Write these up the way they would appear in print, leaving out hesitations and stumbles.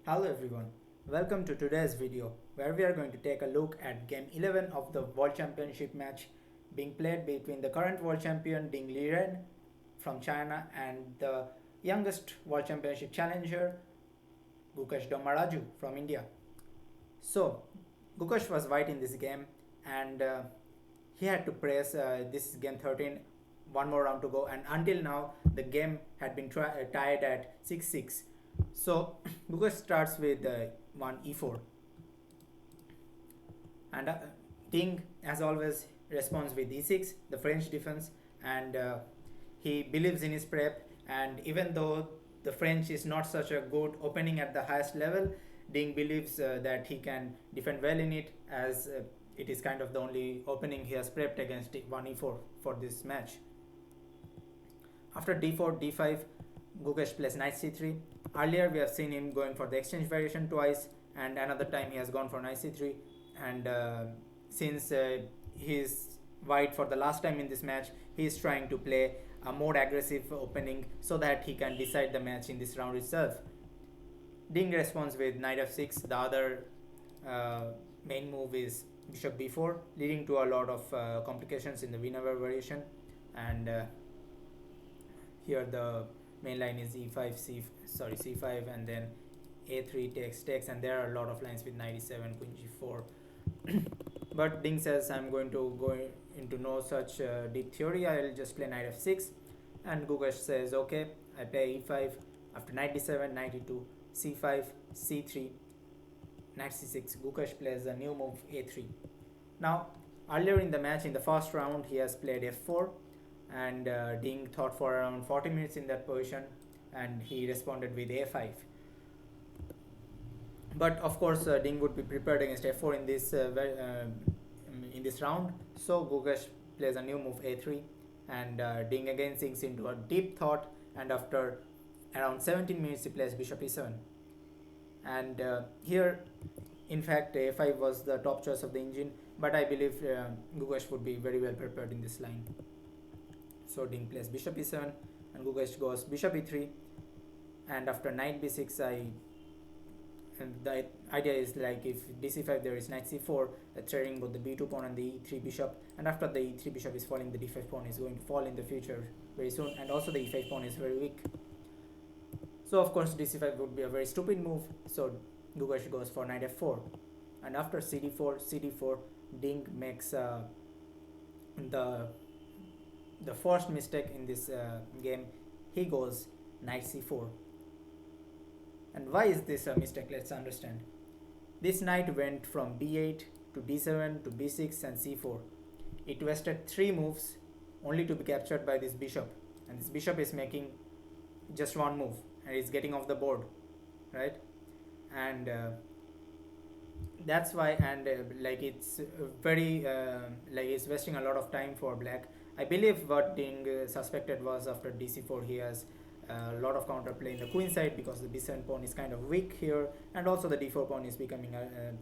Hello everyone, welcome to today's video where we are going to take a look at game 11 of the World Championship match being played between the current world champion Ding Liren from China and the youngest World Championship challenger Gukesh from India. So, Gukesh was white in this game and he had to press this game 13, one more round to go, and until now the game had been tied at 6-6. So Gukesh starts with 1 e4 and Ding as always responds with e6, the French defense, and he believes in his prep, and even though the French is not such a good opening at the highest level, Ding believes that he can defend well in it, as it is kind of the only opening he has prepped against 1 e4 for this match. After d4, d5, Gukesh plays knight c3. Earlier we have seen him going for the exchange variation twice, and another time he has gone for knight c3, and since he is white for the last time in this match, he is trying to play a more aggressive opening so that he can decide the match in this round itself. Ding responds with knight f6. The other main move is bishop b4, leading to a lot of complications in the Wiener variation, and here the main line is e5, c5, and then a3 takes, and there are a lot of lines with knight e7, queen g4. But Ding says, I'm going to go into no such deep theory, I'll just play knight f6. And Gukesh says, okay, I play e5. After knight d7, knight e2, c5, c3, knight c6. Gukesh plays a new move, a3. Now, earlier in the match, in the first round, he has played f4, and Ding thought for around 40 minutes in that position, and he responded with a5. But of course, Ding would be prepared against f4 in this round. So Gukesh plays a new move, a3, and Ding again sinks into a deep thought. And after around 17 minutes, he plays bishop e7. And here, in fact, a5 was the top choice of the engine, but I believe Gukesh would be very well prepared in this line. So Ding plays bishop e7, and Gukesh goes bishop e3, and after knight b6, and the idea is like if dc5 there is knight c4, threatening both the b2 pawn and the e3 bishop, and after the e3 bishop is falling, the d5 pawn is going to fall in the future very soon, and also the e5 pawn is very weak. So of course dc5 would be a very stupid move, so Gukesh goes for knight f4, and after cd4, Ding makes the first mistake in this game. He goes knight c4. And why is this a mistake? Let's understand. This knight went from b8 to d7 to b6 and c4. It wasted 3 moves only to be captured by this bishop, and this bishop is making just one move and it's getting off the board, right? And that's why, and like it's very like it's wasting a lot of time for black. I believe what Ding suspected was after dc4 he has a lot of counterplay in the queen side, because the b7 pawn is kind of weak here, and also the d4 pawn is becoming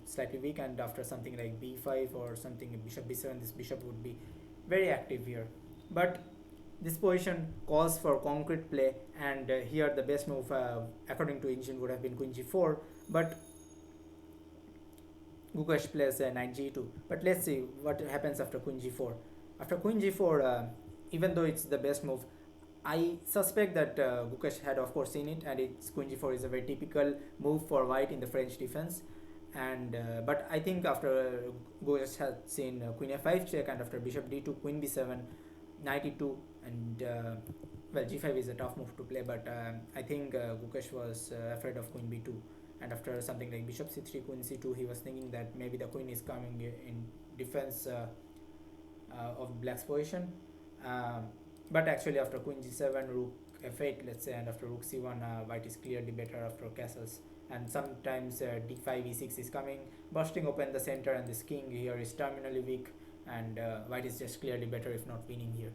slightly weak, and after something like b5 or something bishop b7, this bishop would be very active here. But this position calls for concrete play, and here the best move according to engine would have been queen g4, but Gukesh plays knight g2. But let's see what happens after queen g4. After queen g4, even though it's the best move, I suspect that Gukesh had of course seen it, and it's queen g4 is a very typical move for white in the French defense. And but I think after Gukesh had seen queen f5 check, and after bishop d2, queen b7, knight e2, and well, g5 is a tough move to play, but I think Gukesh was afraid of queen b2. And after something like bishop c3, queen c2, he was thinking that maybe the queen is coming in defense of black's position. But actually after queen g7, rook f8, let's say, and after rook c1, white is clearly better after castles. And sometimes d5, e6 is coming, bursting open the center, and this king here is terminally weak, and white is just clearly better if not winning here.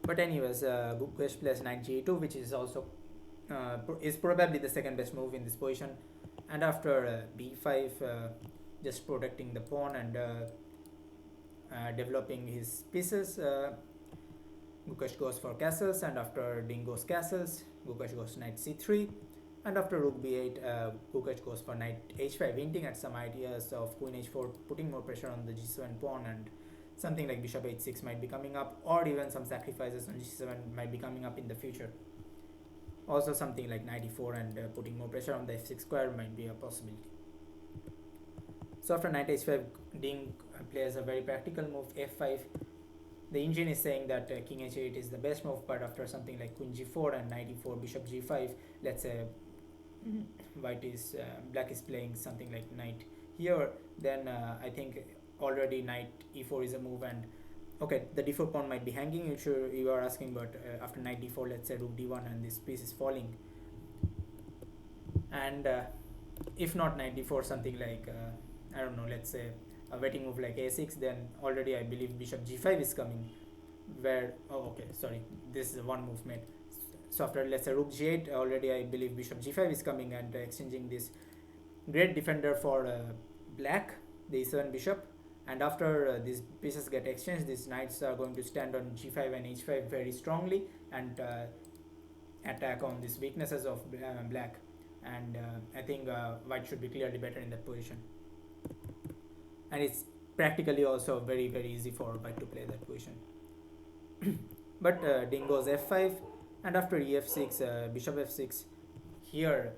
But anyways, Gukesh plays knight g2, which is also is probably the second best move in this position. And after b5, just protecting the pawn and developing his pieces, Gukesh goes for castles, and after Ding goes castles, Gukesh goes knight c3, And after rook b8, Gukesh goes for knight h5, hinting at some ideas of queen h4, putting more pressure on the g7 pawn, and something like bishop h6 might be coming up, or even some sacrifices on g7 might be coming up in the future. Also something like knight e4 and putting more pressure on the f6 square might be a possibility. So after knight h5, Ding plays a very practical move, f5. The engine is saying that king h8 is the best move, but after something like queen g4 and knight e4, bishop g5, let's say black is playing something like knight here, then I think already knight e4 is a move, and okay, the d4 pawn might be hanging, you are asking, but after knight d4, let's say rook d1, and this piece is falling, and if not knight d4, something like I don't know, let's say a waiting move like a6, then already I believe bishop g5 is coming, where this is one move made. So after, let's say, rook g8, already I believe bishop g5 is coming, and exchanging this great defender for black, the e7 bishop. And after these pieces get exchanged, these knights are going to stand on g5 and h5 very strongly, and attack on these weaknesses of black. And I think white should be clearly better in that position. And it's practically also very, very easy for white to play that position. But Ding goes f5, and after ef6, bishop f6. Here,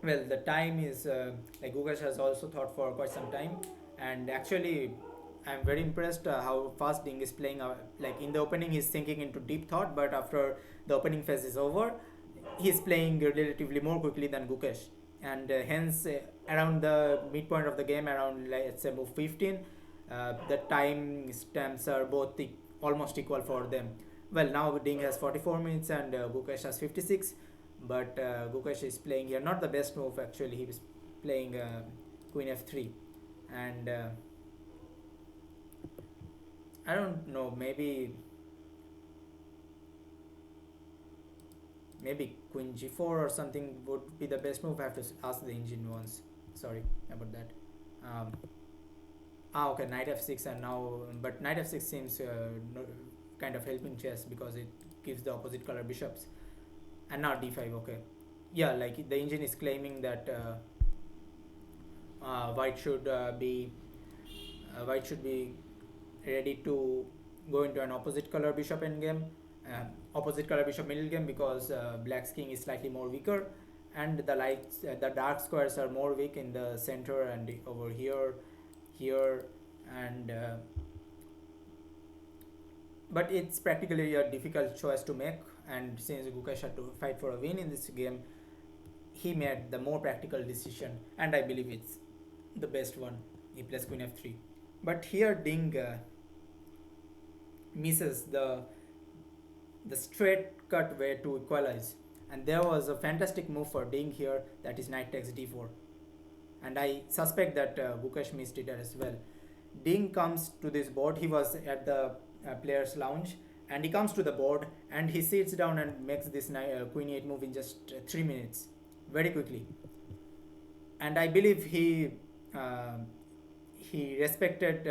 well, the time is like Gukesh has also thought for quite some time, and actually I'm very impressed how fast Ding is playing. Like in the opening he's thinking into deep thought, but after the opening phase is over, he's playing relatively more quickly than Gukesh, and hence around the midpoint of the game, around let's say move 15, the time stamps are both almost equal for them. Well, now Ding has 44 minutes and Gukesh has 56, but Gukesh is playing here not the best move. Actually, he was playing queen f3, and I don't know, maybe queen g4 or something would be the best move. I have to ask the engine once, sorry about that. Okay, knight f6, and now, but knight f6 seems kind of helping chess because it gives the opposite color bishops. And now d5, okay, yeah, like the engine is claiming that white should be ready to go into an opposite color bishop endgame, opposite color bishop middle game, because black's king is slightly more weaker, and the dark squares are more weak in the center and over here, and but it's practically a difficult choice to make, and since Gukesh had to fight for a win in this game, he made the more practical decision, and I believe it's the best one. He plays queen f3, but here Ding misses the straight cut way to equalize, and there was a fantastic move for Ding here, that is knight takes d4, and I suspect that Gukesh missed it as well. Ding comes to this board, he was at the players lounge, and he comes to the board and he sits down and makes this queen e8 move in just 3 minutes, very quickly, and I believe he respected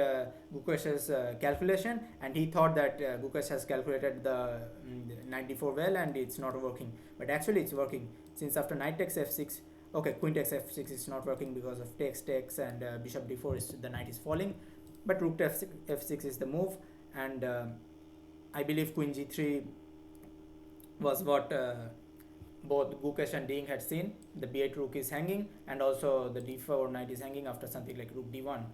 Gukesh's calculation, and he thought that Gukesh has calculated the knight d4 well and it's not working, but actually it's working, since after knight takes f6, okay, queen takes f6 is not working because of takes, and bishop d4 is, the knight is falling, but rook to f6 is the move, and I believe queen g3 was what both Gukesh and Ding had seen. The b8 rook is hanging, and also the d4 knight is hanging after something like rook d1,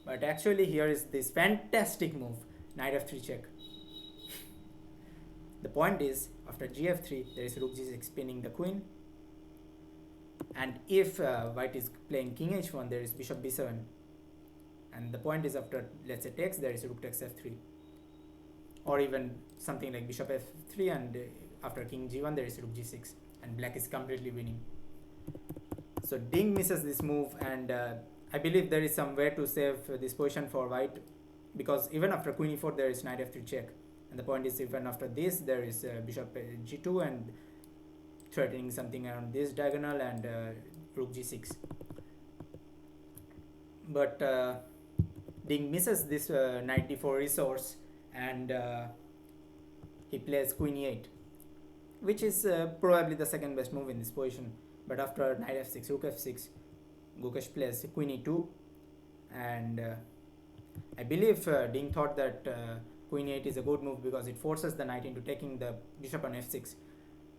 but actually here is this fantastic move, knight f3 check. The point is, after gf3 there is rook g6 pinning the queen, and if white is playing king h1, there is bishop b7, and the point is, after let's say takes, there is rook takes f3, or even something like bishop f3, and after king g1 there is rook g6, and black is completely winning. So Ding misses this move, and I believe there is some way to save this position for white, because even after queen e4 there is knight f3 check, and the point is, even after this there is bishop g2 and threatening something around this diagonal, and rook g6, but Ding misses this knight d4 resource, and he plays queen e8, which is probably the second best move in this position. But after knight f6, rook f6, Gukesh plays queen e2, and I believe Ding thought that queen e8 is a good move because it forces the knight into taking the bishop on f6,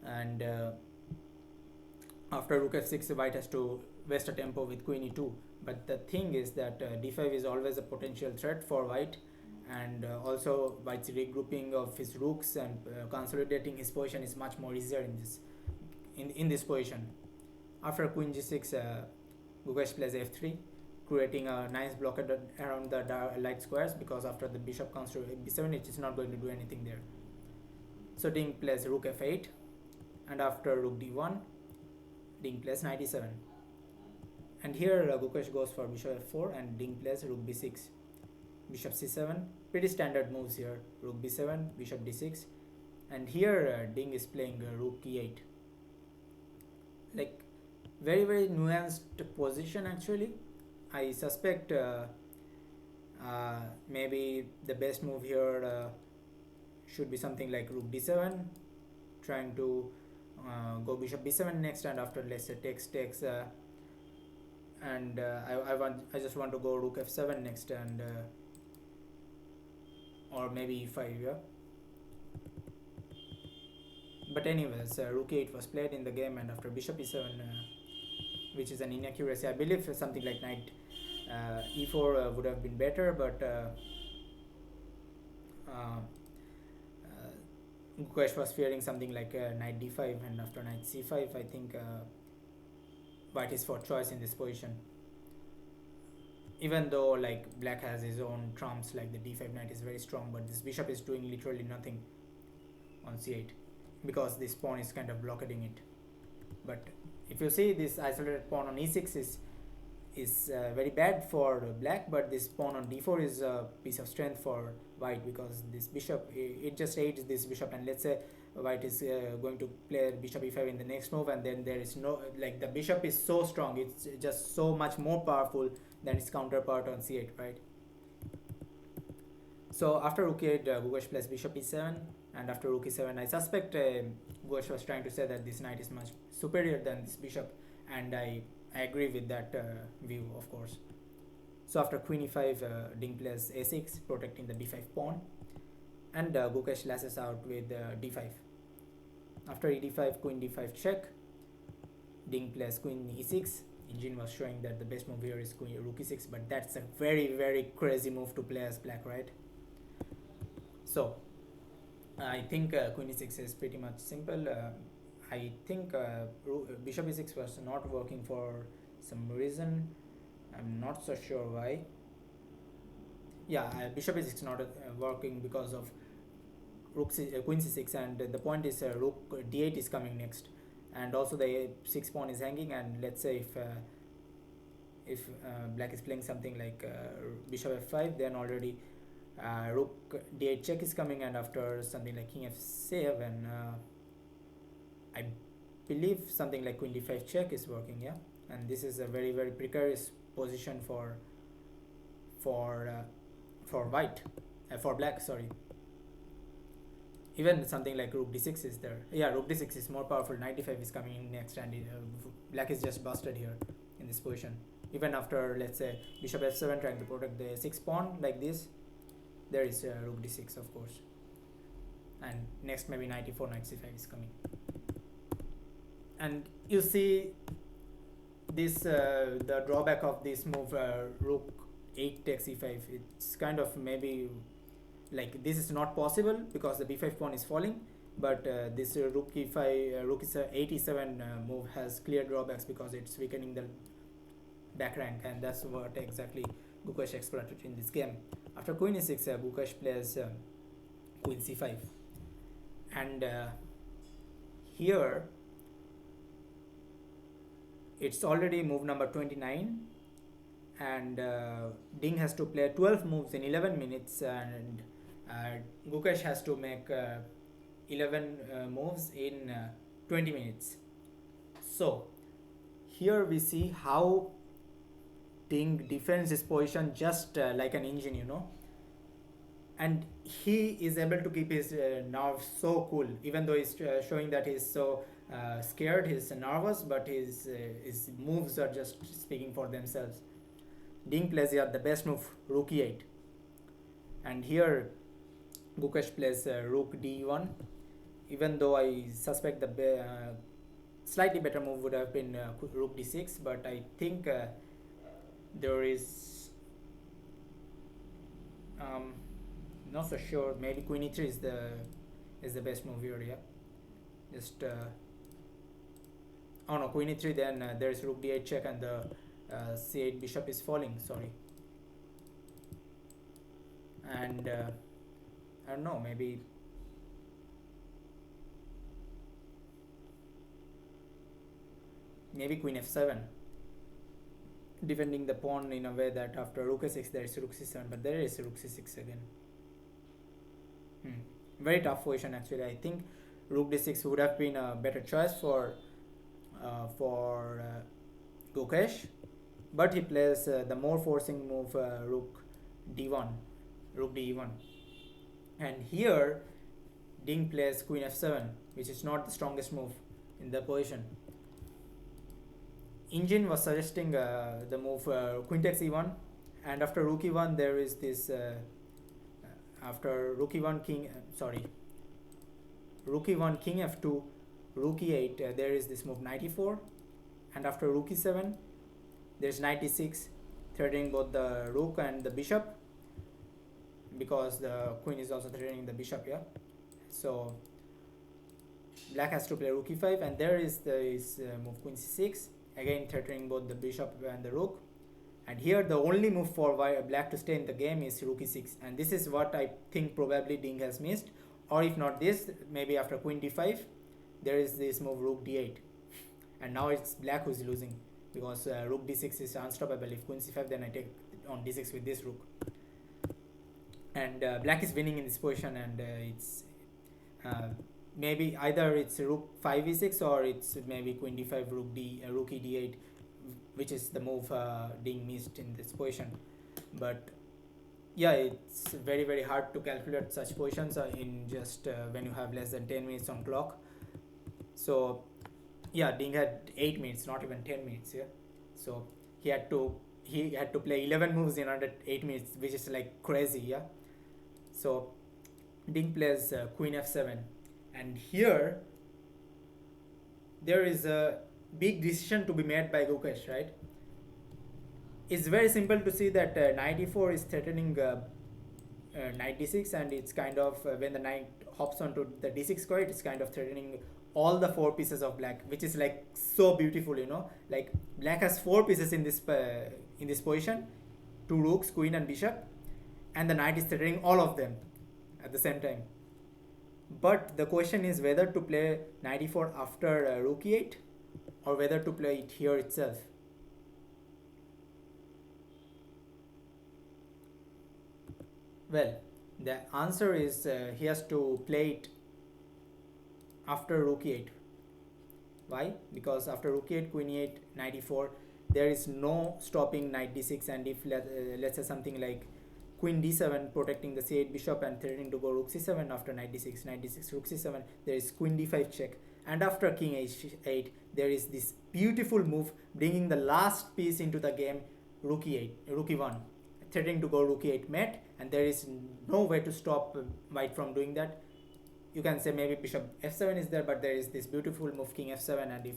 and after rook f6, white has to waste a tempo with queen e2. But the thing is that d5 is always a potential threat for white, and also white's regrouping of his rooks and consolidating his position is much more easier in this position. After queen g6, Gukesh plays f3, creating a nice blockade around the light squares, because after the bishop comes to b7, it is not going to do anything there. So Ding plays rook f8, and after rook d1, Ding plays knight e7. And here Gukesh goes for bishop f4, and Ding plays rook b6, bishop c7. Pretty standard moves here: rook b7, bishop d6, and here Ding is playing rook e8. Like, very nuanced position actually. I suspect maybe the best move here should be something like rook d7, trying to go bishop b7 next, and after, let's say, takes, and I just want to go rook f7 next, and or maybe e5, yeah. But anyways, rook e8 was played in the game, and after bishop e7, which is an inaccuracy, I believe something like knight e4 would have been better, but Gukesh was fearing something like knight d5, and after knight c5, I think white is for choice in this position. Even though like black has his own trumps, like the d5 knight is very strong, but this bishop is doing literally nothing on c8 because this pawn is kind of blockading it. But if you see, this isolated pawn on e6 is very bad for black, but this pawn on d4 is a piece of strength for white, because this bishop, it just aids this bishop, and let's say white is going to play bishop e5 in the next move, and then there is no, like, the bishop is so strong, it's just so much more powerful than its counterpart on c8, right? So after rook e8, Gukesh plays bishop e7, and after rook e7, I suspect Gukesh was trying to say that this knight is much superior than this bishop, and I agree with that view, of course. So after queen e5, Ding plays a6, protecting the d5 pawn, and Gukesh lashes out with d5. After e d5, queen d5 check, Ding plays queen e6. Engine was showing that the best move here is queen rook e6, but that's a very crazy move to play as black, right? So I think queen e6 is pretty much simple. I think bishop e6 was not working for some reason. I'm not so sure why. Yeah, bishop e6 not working because of queen c6, and the point is rook d8 is coming next, and also the a6 pawn is hanging, and let's say if black is playing something like bishop f5, then already rook d8 check is coming, and after something like king f7, I believe something like queen d5 check is working, yeah. And this is a very precarious position for white, for black, sorry. Even something like rook d6 is there. Yeah, rook d6 is more powerful. Knight d5 is coming in next, and black is just busted here in this position. Even after, let's say, bishop f7 trying to protect the 6 pawn like this, there is rook d6, of course. And next maybe knight e4, knight c5 is coming. And you see this the drawback of this move, rook 8 takes e5. It's kind of maybe like this is not possible because the b5 pawn is falling, but this rook e5 rook is 8 e7 move has clear drawbacks because it's weakening the back rank, and that's what exactly Gukesh exploited in this game. After queen e6, Gukesh plays queen c5, and here it's already move number 29, and Ding has to play 12 moves in 11 minutes, and Gukesh has to make 11 moves in 20 minutes. So here we see how Ding defends his position just like an engine, you know. and he is able to keep his nerves so cool, even though he's showing that he's so scared, he's nervous, but his moves are just speaking for themselves. Ding plays here the best move, rook e8, and here Gukesh plays rook d1, even though I suspect the slightly better move would have been rook d6, but I think there is um, not so sure. Maybe queen e3 is the best move here. Yeah, just oh no, queen e3. Then there is rook d8 check, and the c8 bishop is falling. Sorry, and I don't know. Maybe queen f7, defending the pawn in a way that after rook a6 there is rook c7, but there is rook c6 again. Very tough position actually. I think rook d6 would have been a better choice for Gukesh, but he plays the more forcing move rook d1, rook d1, and here Ding plays queen f7, which is not the strongest move in the position. Engine was suggesting the move queen takes e1, and after rook e1 there is this after rook e1 king rook e1 king f2 rook e8 there is this move knight e4, and after rook e7 there's knight e6, threatening both the rook and the bishop, because the queen is also threatening the bishop. Yeah, so black has to play rook e5, and there is this move queen c6, again threatening both the bishop and the rook. And here the only move for black to stay in the game is rook e6, and this is what I think probably Ding has missed, or if not this, maybe after queen d5 there is this move rook d8, and now it's black who's losing, because rook d6 is unstoppable. If queen c5, then I take on d6 with this rook, and black is winning in this position, and it's maybe either it's rook 5 e6 or it's maybe queen d5 rook e d8, which is the move Ding missed in this position. But yeah, it's very very hard to calculate such positions in just when you have less than 10 minutes on clock. So yeah, Ding had 8 minutes, not even 10 minutes. Yeah, so he had to play 11 moves in under 8 minutes, which is like crazy. Yeah, so Ding plays queen f7, and here there is a big decision to be made by Gukesh, right? It's very simple to see that knight e4 is threatening knight d6, and it's kind of when the knight hops onto the d6 square, it's kind of threatening all the 4 pieces of black, which is like so beautiful, like black has 4 pieces in this position, 2 rooks, queen and bishop, and the knight is threatening all of them at the same time. But the question is whether to play knight e4 after rook e8, or whether to play it here itself. Well, the answer is he has to play it after rook e8. Why? Because after rook e8, queen e8, knight e4, there is no stopping knight d6, and if let's say something like queen d7 protecting the c8 bishop and threatening to go rook c7 after knight d6 rook c7, there is queen d5 check, and after king h8 there is this beautiful move bringing the last piece into the game, rook e1, threatening to go rook e8 mate, and there is no way to stop white from doing that. You can say maybe bishop f7 is there, but there is this beautiful move king f7, and if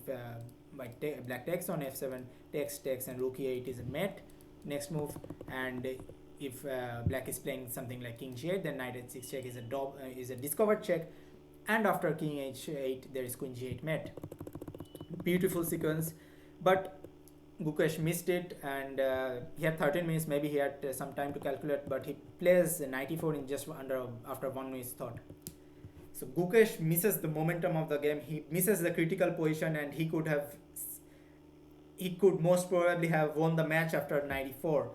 black takes on f7, takes, and rook e8 is a mate next move, and if black is playing something like king g8, then knight h6 check is a discovered check, and after king h8 there is queen g8 mate. Beautiful sequence, but Gukesh missed it, and he had 13 minutes. Maybe he had some time to calculate, but he plays knight e4 in just after 1 minute's thought. So Gukesh misses the momentum of the game. He misses the critical position, and he could most probably have won the match after knight e4,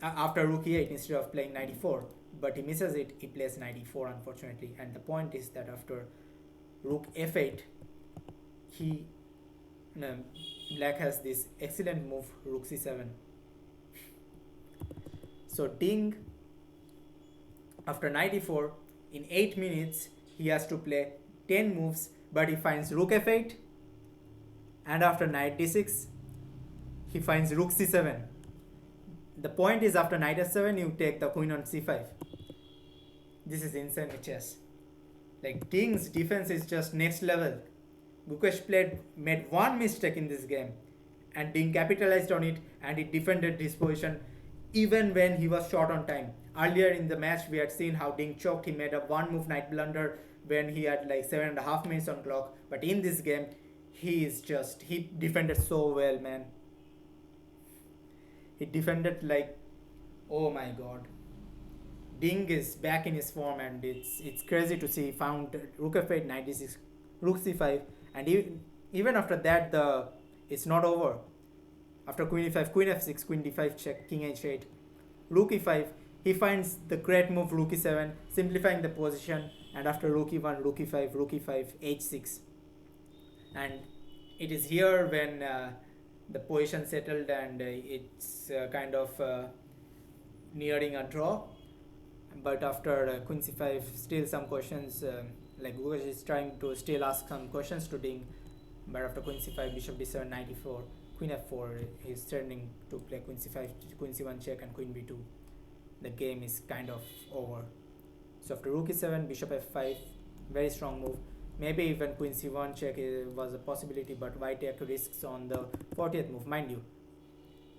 after rook e8 instead of playing knight e4. But he misses it. He plays knight e4, unfortunately. And the point is that after rook f8, black has this excellent move, rook c7. So Ding After knight e4, in 8 minutes, he has to play 10 moves, but he finds rook f8, and after knight d6, he finds rook c7. The point is, after knight f7, you take the queen on c5. This is insane chess. Like, Ding's defense is just next level. Gukesh made one mistake in this game, and Ding capitalized on it, and he defended his position even when he was short on time. Earlier in the match, we had seen how Ding choked. He made a one move knight blunder when he had like 7.5 minutes on clock. But in this game, he defended so well, man. He defended like, oh my god. Ding is back in his form, and it's crazy to see. He found rook f8, knight d6, rook c5, and even after that, it's not over. After queen e5, queen f6, queen d5 check, king h8, rook e5, he finds the great move rook e7, simplifying the position, and after rook e1, rook e5, h6. And it is here when the position settled, and it's kind of nearing a draw. But after queen c5, still some questions, like Gukesh is trying to still ask some questions to Ding. But after queen c5, bishop d7, knight e4, queen f4, he's turning to play queen c5, queen c1 check, and queen b2. The game is kind of over. So after rook e7, bishop f5, very strong move. Maybe even queen c1 check was a possibility, but white take risks on the 40th move. Mind you,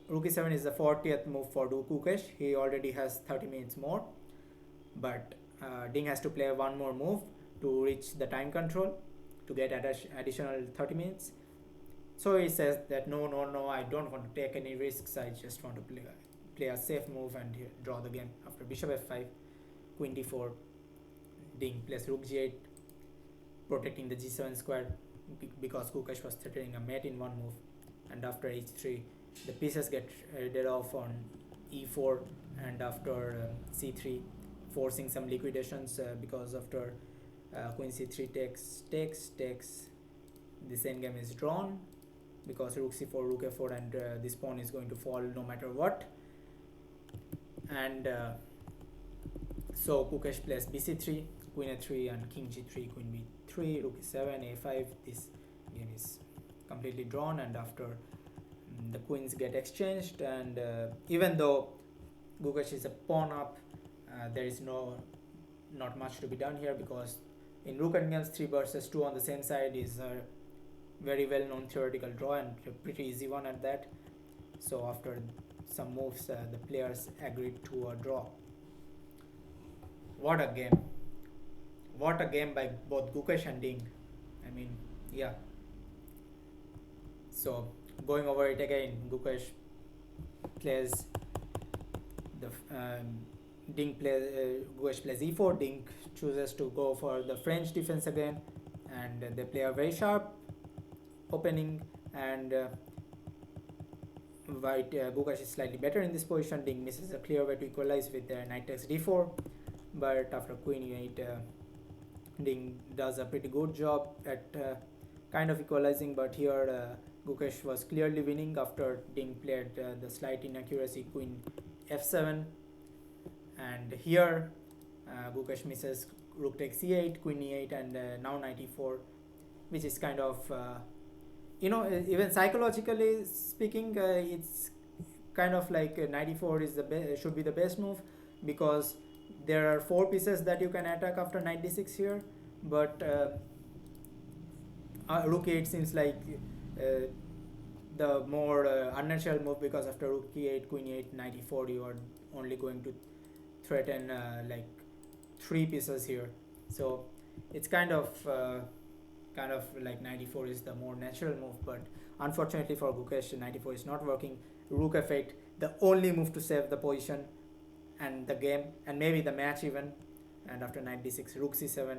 rook e7 is the 40th move for Gukesh. He already has 30 minutes more, but Ding has to play one more move to reach the time control to get additional 30 minutes. So he says that no, I don't want to take any risks. I just want to play a safe move and draw the game. After bishop f5, queen d4, Ding plays rook g8, protecting the g7 square because Gukesh was threatening a mate in one move. And after h3, the pieces get dead off on e4, and after c3, forcing some liquidations because after queen c3 takes, this endgame is drawn because rook c4, rook f4, and this pawn is going to fall no matter what. And so Gukesh plays bc3, queen a3, and king g3, queen b3, rook e7, a5. This game is completely drawn, and after the queens get exchanged, and even though Gukesh is a pawn up, there is not much to be done here, because in rook endgames 3 versus 2 on the same side is a very well known theoretical draw, and a pretty easy one at that. So after some moves, the players agreed to a draw. What a game! What a game by both Gukesh and Ding. I mean, yeah. So going over it again, Gukesh plays the Gukesh plays e4. Ding chooses to go for the French defense again, and they play a very sharp opening, and Gukesh is slightly better in this position. Ding misses a clear way to equalize with knight takes d4, but after queen e8, Ding does a pretty good job at kind of equalizing, but here Gukesh was clearly winning after Ding played the slight inaccuracy queen f7, and here Gukesh misses rook takes c8, queen e8, and now knight e4, which is kind of even psychologically speaking, it's kind of like knight e4 is should be the best move, because there are 4 pieces that you can attack after knight d6 here, but rook e8 seems like the more unnatural move, because after rook e8, queen e8, knight e4, you are only going to threaten like 3 pieces here. So it's kind of like knight e4 is the more natural move, but unfortunately for Gukesh, knight e4 is not working. Rook f8, the only move to save the position and the game, and maybe the match even. And after knight d6, rook c7,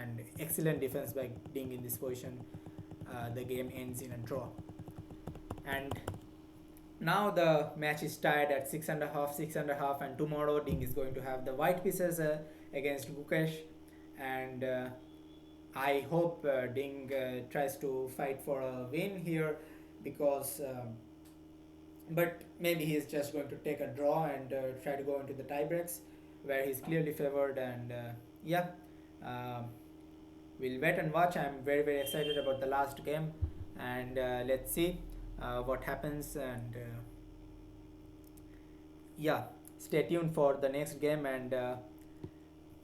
and excellent defense by Ding in this position. The game ends in a draw, and now the match is tied at 6.5, and tomorrow Ding is going to have the white pieces against Gukesh, and I hope Ding tries to fight for a win here, because but maybe he is just going to take a draw and try to go into the tie breaks. where he's clearly favored. And yeah, uh, we'll wait and watch. I'm very very excited about the last game, and let's see what happens. And yeah, stay tuned for the next game. And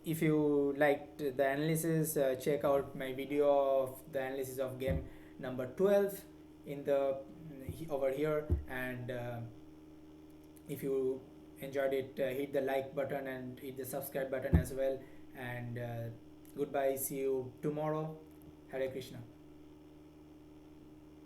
if you liked the analysis, check out my video of the analysis of game number 12 in the over here. And if you enjoyed it, hit the like button and hit the subscribe button as well. And goodbye, see you tomorrow. Hare Krishna.